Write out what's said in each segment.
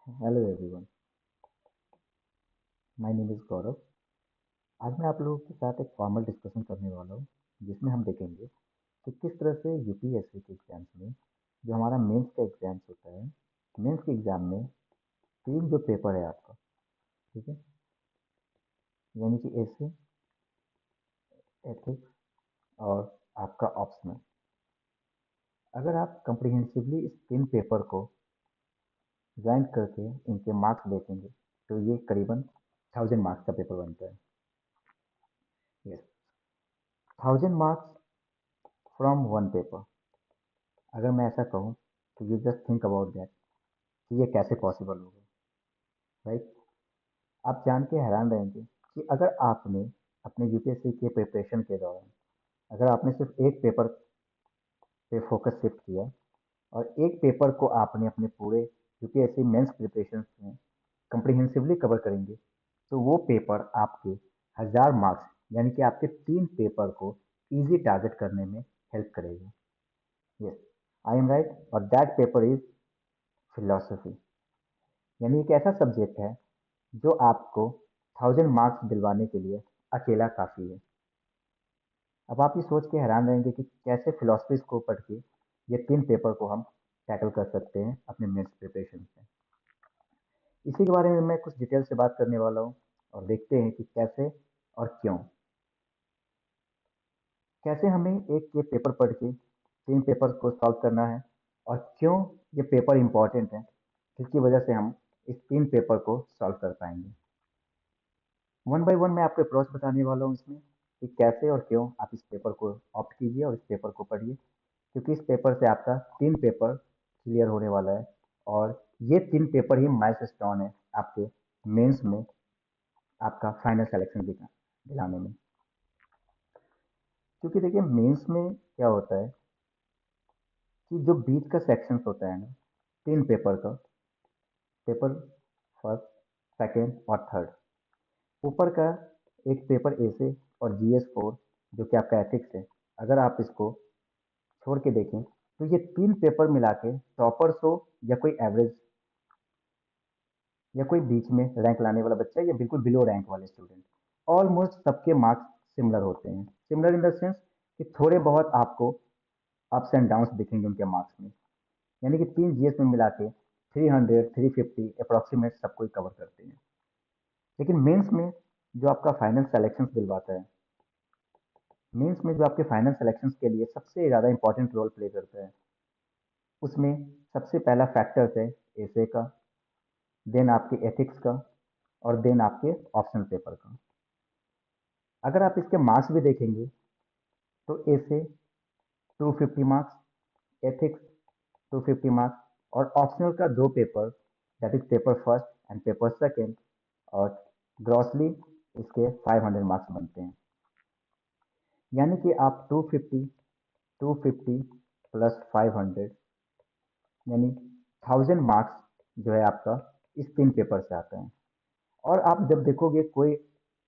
Hello everyone, my name is Gaurav. आज मैं आप लोगों के साथ एक फॉर्मल डिस्कशन करने वाला हूँ, जिसमें हम देखेंगे कि किस तरह से यूपीएससी के एग्जाम्स में जो हमारा मेंस का एग्जाम्स होता है, मेंस के एग्जाम में तीन जो पेपर है आपका, ठीक है, यानी कि एसे, एथिक्स और आपका ऑप्शनल। अगर आप कम्प्रिहेंसिवली इस तीन पेपर को ज्वाइन करके इनके मार्क्स देखेंगे तो ये करीबन 1000 मार्क्स का पेपर बनता है। Yes, 1000 marks from one paper. अगर मैं ऐसा कहूँ तो you just think about that कि ये कैसे पॉसिबल होगा, राइट। आप जान के हैरान रहेंगे कि अगर आपने अपने यूपीएससी के प्रिपरेशन के दौरान अगर आपने सिर्फ एक पेपर पे फोकस शिफ्ट किया और एक पेपर को आपने अपने पूरे यूपीएससी मेंस प्रिपरेशन में कंप्रिहेंसिवली कवर करेंगे तो वो पेपर आपके 1000 मार्क्स यानी कि आपके तीन पेपर को इजी टारगेट करने में हेल्प करेगा। Yes, I am right. और दैट पेपर इज फिलोसफी, यानी एक ऐसा सब्जेक्ट है जो आपको 1000 मार्क्स दिलवाने के लिए अकेला काफ़ी है। अब आप ये सोच के हैरान रहेंगे कि कैसे फिलोसफीज को पढ़ के ये तीन पेपर को हम टैकल कर सकते हैं अपने मेंस प्रिपरेशन से। इसी के बारे में मैं कुछ डिटेल से बात करने वाला हूँ और देखते हैं कि कैसे और क्यों। कैसे हमें एक ये पेपर पढ़ के तीन पेपर को सॉल्व करना है और क्यों ये पेपर इंपॉर्टेंट है, जिसकी वजह से हम इस तीन पेपर को सॉल्व कर पाएंगे। वन बाय वन मैं आपको अप्रोच बताने वाला हूँ इसमें कि कैसे और क्यों आप इस पेपर को ऑप्ट कीजिए और इस पेपर को पढ़िए, क्योंकि इस पेपर से आपका तीन पेपर क्लियर होने वाला है और ये तीन पेपर ही माइलस्टोन है आपके मेंस में आपका फाइनल सिलेक्शन दिलाने में। क्योंकि देखिए मेंस में क्या होता है कि जो बीच का सेक्शन होता है ना, तीन पेपर का, पेपर फर्स्ट, सेकेंड और थर्ड, ऊपर का एक पेपर ए से और जीएस 4 जो कि आपका एथिक्स है, अगर आप इसको छोड़ के देखें तो ये तीन पेपर मिला के टॉपर्स हो या कोई एवरेज या कोई बीच में रैंक लाने वाला बच्चा या बिल्कुल बिलो रैंक वाले स्टूडेंट, ऑलमोस्ट सबके मार्क्स सिमिलर होते हैं। सिमिलर इन द सेंस कि थोड़े बहुत आपको अप्स एंड डाउन्स दिखेंगे उनके मार्क्स में, यानी कि तीन जीएस में मिला के 300 350 अप्रोक्सीमेट सब कोई कवर करते हैं। लेकिन मेंस में जो आपका फाइनल सेलेक्शन दिलवाता है, मेंस में जो आपके फाइनल सिलेक्शंस के लिए सबसे ज़्यादा इंपॉर्टेंट रोल प्ले करता है, उसमें सबसे पहला फैक्टर है एसे का, देन आपके एथिक्स का और देन आपके ऑप्शनल पेपर का। अगर आप इसके मार्क्स भी देखेंगे तो एसे 250 मार्क्स, एथिक्स 250 मार्क्स और ऑप्शनल का दो paper, that is paper first and paper second, और ग्रॉसली इसके 500 मार्क्स बनते हैं। यानी कि आप 250 प्लस 500 यानी 1000 मार्क्स जो है आपका इस तीन पेपर से आता है। और आप जब देखोगे कोई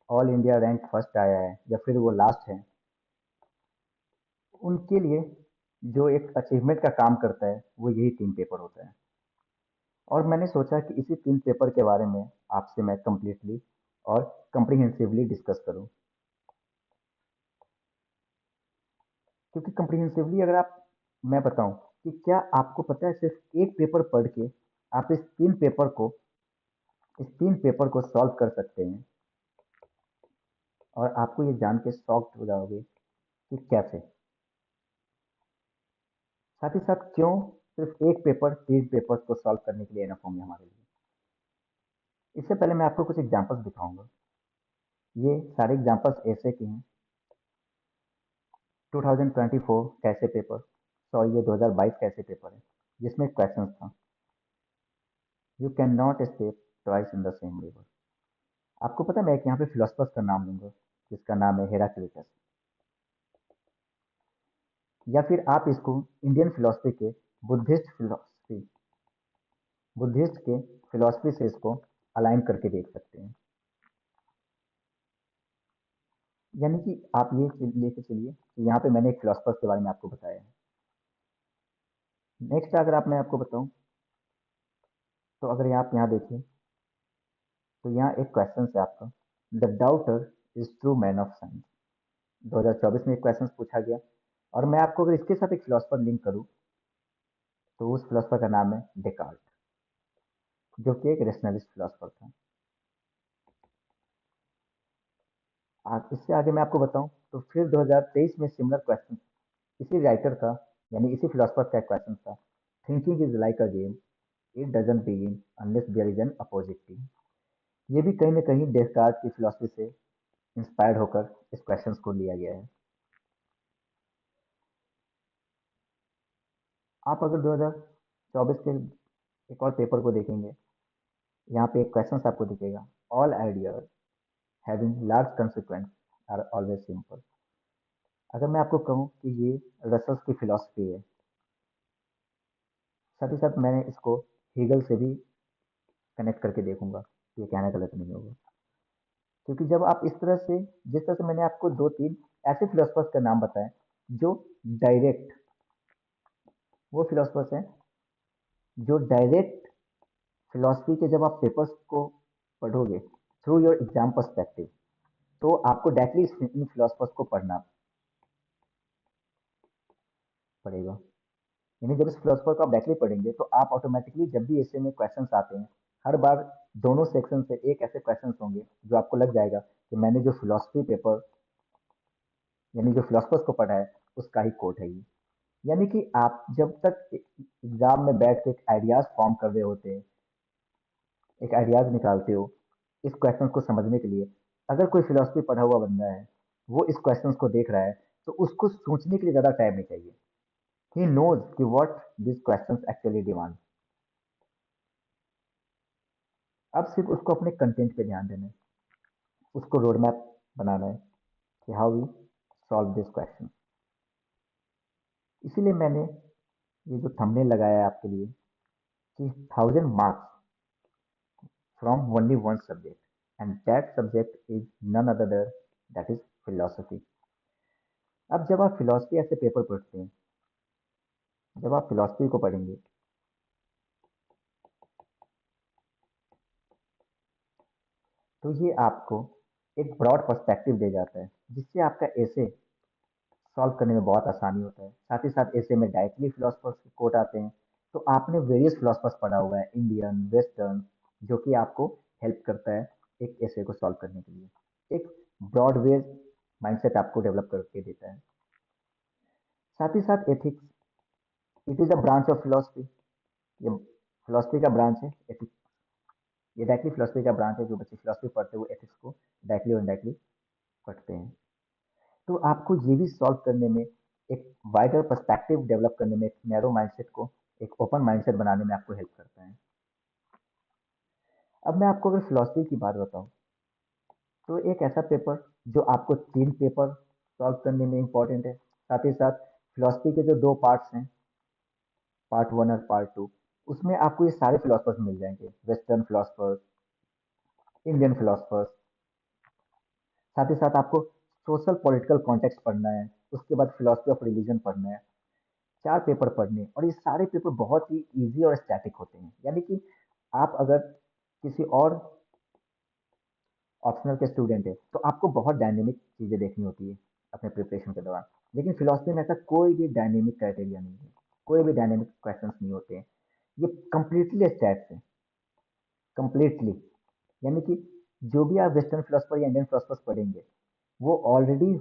ऑल इंडिया रैंक फर्स्ट आया है या फिर वो लास्ट है, उनके लिए जो एक अचीवमेंट का काम करता है वो यही तीन पेपर होता है। और मैंने सोचा कि इसी तीन पेपर के बारे में आपसे मैं कंप्लीटली और कंप्रीहेंसिवली डिस्कस करूं, क्योंकि कंप्रीहेंसिवली अगर आप मैं बताऊं कि क्या आपको पता है सिर्फ एक पेपर पढ़ के आप इस तीन पेपर को सॉल्व कर सकते हैं। और आपको ये जान के शॉक्ड हो जाओगे कि कैसे, साथ ही साथ क्यों सिर्फ एक पेपर तीन पेपर को सॉल्व करने के लिए इनफ होंगे हमारे लिए। इससे पहले मैं आपको कुछ एग्जांपल्स दिखाऊंगा। ये सारे एग्जांपल्स ऐसे के हैं 2024 कैसे पेपर, सॉरी ये 2022 कैसे पेपर है, जिसमें क्वेश्चन था you can not step twice in the same river. आपको पता है मैं एक यहाँ पे फिलोसफर्स का नाम लूंगा जिसका नाम है हेराक्लिटस, या फिर आप इसको इंडियन फिलोसफी के बुद्धिस्ट फिलोसफी बुद्धिस्ट के फिलोसफी से इसको अलाइन करके देख सकते हैं। यानी कि आप ये लेके चलिए कि यहाँ पे मैंने एक फिलोसफर के बारे में आपको बताया है। नेक्स्ट अगर आप मैं आपको बताऊं तो अगर आप यहाँ देखिए, तो यहाँ एक क्वेश्चन है आपका, the daughter is true man of science. 2024 में एक क्वेश्चन पूछा गया, और मैं आपको अगर इसके साथ एक फिलोसफर लिंक करूँ, तो उस फिलोसफर का नाम है डेकार्ट, जो कि एक रेशनलिस्ट फिलोसफर था। इससे आगे मैं आपको बताऊं, तो फिर 2023 में सिमिलर क्वेश्चन इसी राइटर का, यानी इसी फिलोसफर का क्वेश्चन था, thinking is like a game, it doesn't begin unless there is an opposite team. ये भी कहीं ना कहीं डेस्कार्ट की फिलोसफी से इंस्पायर्ड होकर इस क्वेश्चन को लिया गया है। आप अगर 2024 के एक और पेपर को देखेंगे, यहाँ पे एक क्वेश्चन आपको दिखेगा, all ideas having large consequence are always simple. अगर मैं आपको कहूँ कि ये रसल्स की फिलोसफी है, साथ ही साथ मैंने इसको हीगल से भी कनेक्ट करके देखूंगा, ये कहना गलत नहीं होगा। क्योंकि जब आप इस तरह से, जिस तरह से मैंने आपको दो तीन ऐसे फिलोसफर्स का नाम बताए जो डायरेक्ट, वो फिलोसफर्स हैं जो डायरेक्ट फिलोसफी के, जब आप पेपर्स को पढ़ोगे थ्रू योर एग्जाम पर्सपेक्टिव, तो आपको डायरेक्टली इन फिलोसफर्स को पढ़ना पड़ेगा। यानी जब इस फिलोसफर को आप डायरेक्टली पढ़ेंगे, तो आप ऑटोमेटिकली जब भी ऐसे में क्वेश्चंस आते हैं, हर बार दोनों सेक्शन से एक ऐसे क्वेश्चंस होंगे जो आपको लग जाएगा कि मैंने जो फिलोसफी पेपर, यानी जो फिलोसफर्स को पढ़ा है, उसका ही कोट है ये। यानी कि आप जब तक एग्जाम में बैठ के एक आइडियाज फॉर्म कर रहे होते हैं, एक आइडियाज निकालते हो इस क्वेश्चन को समझने के लिए, अगर कोई फिलोसफी पढ़ा हुआ बंदा है, वो इस क्वेश्चन को देख रहा है, तो उसको सोचने के लिए ज्यादा टाइम नहीं चाहिए। ही नोज कि what this question actually demand. अब सिर्फ उसको अपने कंटेंट पे ध्यान देना है, उसको रोड मैप बनाना है कि how we solve this question. इसीलिए मैंने ये जो थंबनेल लगाया है आपके लिए, कि 1000 marks from only one subject, and that subject is none other that is philosophy. अब जब आप फिलोसफी ऐसे पेपर पढ़ते हैं, जब आप फिलोसफी को पढ़ेंगे, तो ये आपको एक ब्रॉड पर्सपेक्टिव दे जाता है, जिससे आपका ऐसे सॉल्व करने में बहुत आसानी होता है। साथ ही साथ ऐसे में डायरेक्टली फिलोसफर्स के कोट आते हैं, तो आपने वेरियस फिलोसफर्स पढ़ा हुआ है, इंडियन, वेस्टर्न, जो कि आपको हेल्प करता है एक ऐसे को सॉल्व करने के लिए। एक ब्रॉड वे माइंडसेट आपको डेवलप करके देता है। साथ ही साथ ethics, it is a branch of philosophy. ये फिलोसफी का ब्रांच है एथिक्स। ये डायरेक्टली फिलोसफी का ब्रांच है, जो बच्चे फिलोसफी पढ़ते हुए एथिक्स को डायरेक्टली और इनडायरेक्टली पढ़ते हैं। तो आपको ये भी सॉल्व करने में, एक वाइडर पर्सपेक्टिव डेवलप करने में, एक नैरो माइंडसेट को एक ओपन माइंडसेट बनाने में आपको हेल्प करता है। अब मैं आपको अगर फिलोसफी की बात बताऊं, तो एक ऐसा पेपर जो आपको 3 पेपर सॉल्व करने में इंपॉर्टेंट है। साथ ही साथ फिलोसफी के जो 2 पार्ट्स हैं, पार्ट 1 और पार्ट 2, उसमें आपको ये सारे फिलोसफर्स मिल जाएंगे, वेस्टर्न फिलोसफर्स, इंडियन फिलोसफर्स। साथ ही साथ आपको सोशल पॉलिटिकल कॉन्टेक्स्ट पढ़ना है, उसके बाद फिलोसफी ऑफ रिलीजन पढ़ना है। 4 पेपर पढ़ने, और ये सारे पेपर बहुत ही इजी और स्टैटिक होते हैं। यानी कि आप अगर किसी और ऑप्शनल के स्टूडेंट है, तो आपको बहुत डायनेमिक चीजें देखनी होती है अपने प्रिपरेशन के दौरान। लेकिन फिलोसफी में ऐसा कोई भी डायनेमिक क्राइटेरिया नहीं है, कोई भी डायनेमिक क्वेश्चंस नहीं होते हैं। ये कंप्लीटली स्टैट्स है, कंप्लीटली। यानी कि जो भी आप वेस्टर्न फिलोसफर या इंडियन फिलोसफर्स पढ़ेंगे, वो ऑलरेडी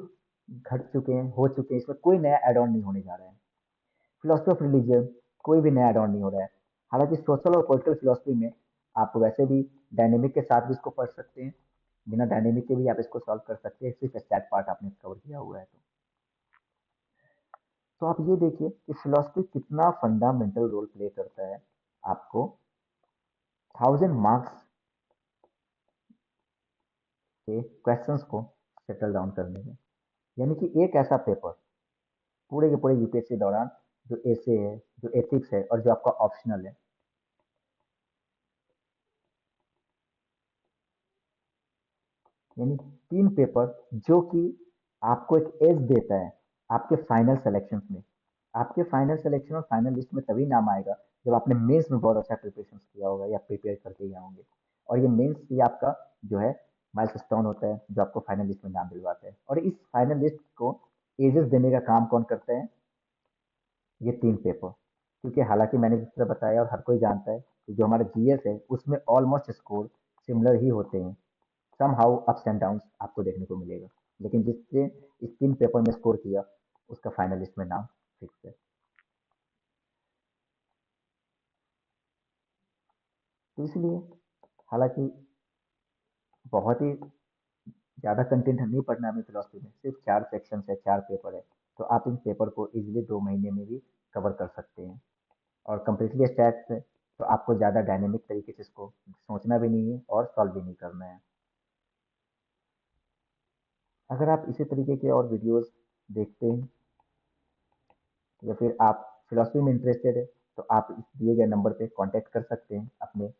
घट चुके हैं, हो चुके हैं, इसमें कोई नया एड ऑन नहीं होने जा रहा है। फिलोसफी ऑफ रिलीजन, कोई भी नया एड ऑन नहीं हो रहा है। हालांकि सोशल और पॉलिटिकल फिलोसफी में आप वैसे भी डायनेमिक के साथ भी इसको पढ़ सकते हैं, बिना डायनेमिक के भी आप इसको सॉल्व कर सकते हैं, सिर्फ स्टैट पार्ट आपने कवर किया हुआ है। तो आप ये देखिए कि फिलोसफी कितना फंडामेंटल रोल प्ले करता है आपको 1000 मार्क्स के क्वेश्चंस को सेटल डाउन करने में। यानी कि एक ऐसा पेपर पूरे के पूरे यूपीएससी दौरान, जो एसे है, जो एथिक्स है, और जो आपका ऑप्शनल है, यानी 3 पेपर जो कि आपको एक एज देता है आपके फाइनल सिलेक्शन में। आपके फाइनल सिलेक्शन और फाइनल लिस्ट में तभी नाम आएगा जब आपने मेंस में बहुत अच्छा प्रिपरेशन किया होगा या प्रिपेयर करके गए होंगे, और ये मेंस ही आपका जो है माइलस्टोन होता है जो आपको फाइनल लिस्ट में नाम दिलवाता है। और इस फाइनल लिस्ट को एजेस देने का काम कौन करते हैं? ये 3 पेपर। क्योंकि हालांकि मैंने जिस तरह बताया और हर कोई जानता है कि जो हमारा जीएस है उसमें ऑलमोस्ट स्कोर सिमिलर ही होते हैं। Somehow ups and downs आपको देखने को मिलेगा, लेकिन जिसने इस 3 पेपर में स्कोर किया उसका फाइनल लिस्ट में नाम फिक्स है। तो इसलिए हालांकि बहुत ही ज़्यादा कंटेंट नहीं पढ़ना हमें फिलोसफी में, सिर्फ 4 सेक्शन है, 4 पेपर है, तो आप इन पेपर को इजीली 2 महीने में भी कवर कर सकते हैं। और कंप्लीटली स्टैट्स है, तो आपको ज़्यादा डायनेमिक तरीके से इसको सोचना भी नहीं है और सॉल्व भी नहीं करना है। अगर आप इसी तरीके के और वीडियोस देखते हैं या फिर आप फिलोसफी में इंटरेस्टेड है, तो आप इस दिए गए नंबर पे कांटेक्ट कर सकते हैं अपने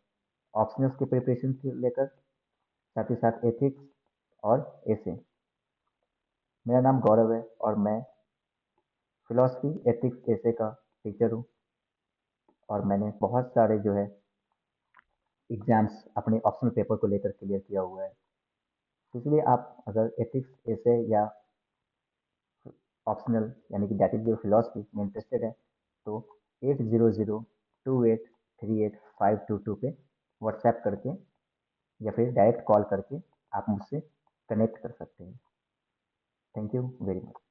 ऑप्शनल्स के प्रिपरेशन से लेकर, साथ ही साथ एथिक्स और एसे। मेरा नाम गौरव है और मैं फिलोसफी एथिक्स एसे का टीचर हूँ, और मैंने बहुत सारे जो है एग्जाम्स अपने ऑप्शनल पेपर को लेकर क्लियर किया हुआ है। तो इसलिए आप अगर एथिक्स एसे या ऑप्शनल यानी कि दैट इज योर फिलोसफी में इंटरेस्टेड है, तो 8002283852 पे व्हाट्सएप करके या फिर डायरेक्ट कॉल करके आप मुझसे कनेक्ट कर सकते हैं। Thank you very much.